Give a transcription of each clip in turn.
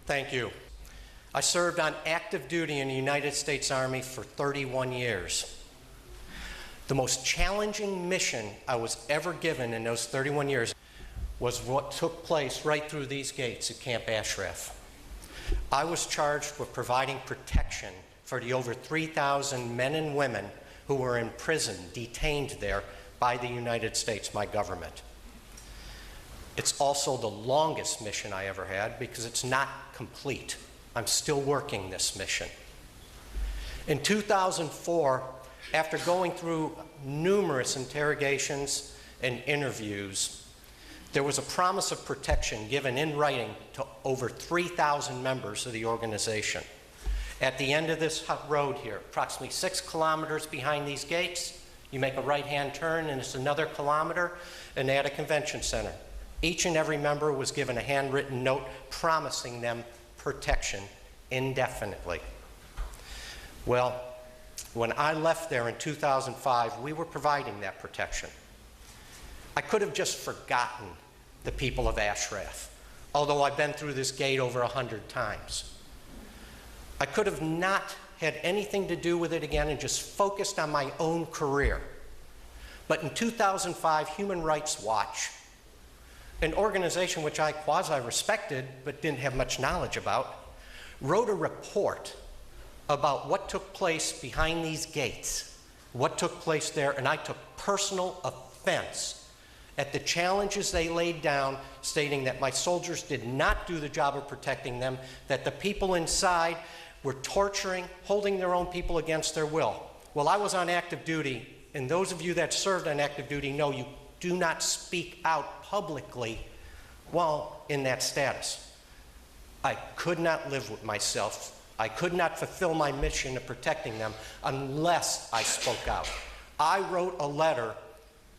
Thank you. I served on active duty in the United States Army for 31 years. The most challenging mission I was ever given in those 31 years was what took place right through these gates at Camp Ashraf. I was charged with providing protection for the over 3,000 men and women who were in prison, detained there by the United States, my government. It's also the longest mission I ever had because it's not complete. I'm still working this mission. In 2004, after going through numerous interrogations and interviews, there was a promise of protection given in writing to over 3,000 members of the organization. At the end of this road here, approximately 6 kilometers behind these gates, you make a right-hand turn and it's another kilometer, and they had a convention center. Each and every member was given a handwritten note promising them protection indefinitely. Well, when I left there in 2005, we were providing that protection. I could have just forgotten the people of Ashraf, although I've been through this gate over 100 times. I could have not had anything to do with it again and just focused on my own career. But in 2005, Human Rights Watch, an organization which I quasi-respected but didn't have much knowledge about, wrote a report about what took place behind these gates, what took place there, and I took personal offense at the challenges they laid down, stating that my soldiers did not do the job of protecting them, that the people inside were torturing, holding their own people against their will. Well, I was on active duty, and those of you that served on active duty know you do not speak out publicly while in that status. I could not live with myself. I could not fulfill my mission of protecting them unless I spoke out. I wrote a letter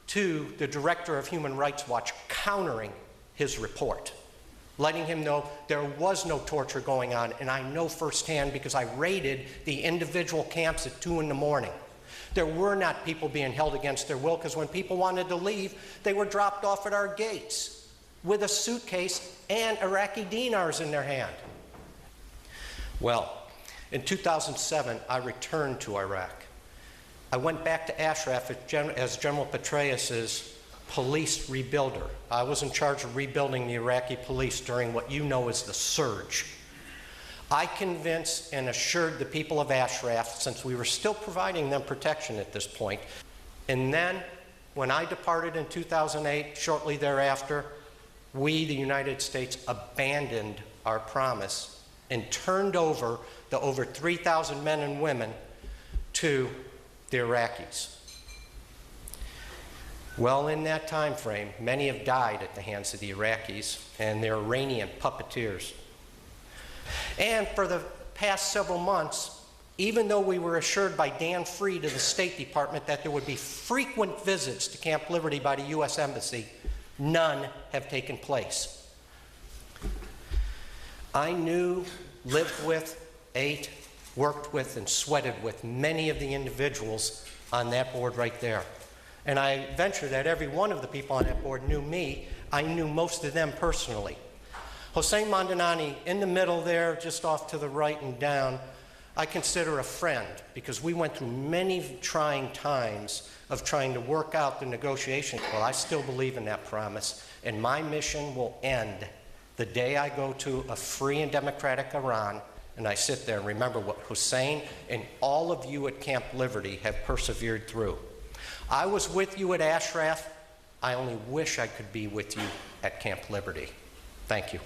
to the director of Human Rights Watch countering his report, letting him know there was no torture going on, and I know firsthand because I raided the individual camps at 2 in the morning. There were not people being held against their will, because when people wanted to leave, they were dropped off at our gates with a suitcase and Iraqi dinars in their hand. Well, in 2007, I returned to Iraq. I went back to Ashraf as General Petraeus's police rebuilder. I was in charge of rebuilding the Iraqi police during what you know as the surge. I convinced and assured the people of Ashraf, since we were still providing them protection at this point, and then when I departed in 2008, shortly thereafter, we, the United States, abandoned our promise and turned over the over 3,000 men and women to the Iraqis. Well, in that time frame, many have died at the hands of the Iraqis and their Iranian puppeteers. And for the past several months, even though we were assured by Dan Freed of the State Department that there would be frequent visits to Camp Liberty by the U.S. Embassy, none have taken place. I knew, lived with, ate, worked with, and sweated with many of the individuals on that board right there. And I venture that every one of the people on that board knew me. I knew most of them personally. Hossein Mondanani, in the middle there, just off to the right and down, I consider a friend, because we went through many trying times of trying to work out the negotiation. Well, I still believe in that promise, and my mission will end the day I go to a free and democratic Iran, and I sit there and remember what Hussein and all of you at Camp Liberty have persevered through. I was with you at Ashraf. I only wish I could be with you at Camp Liberty. Thank you.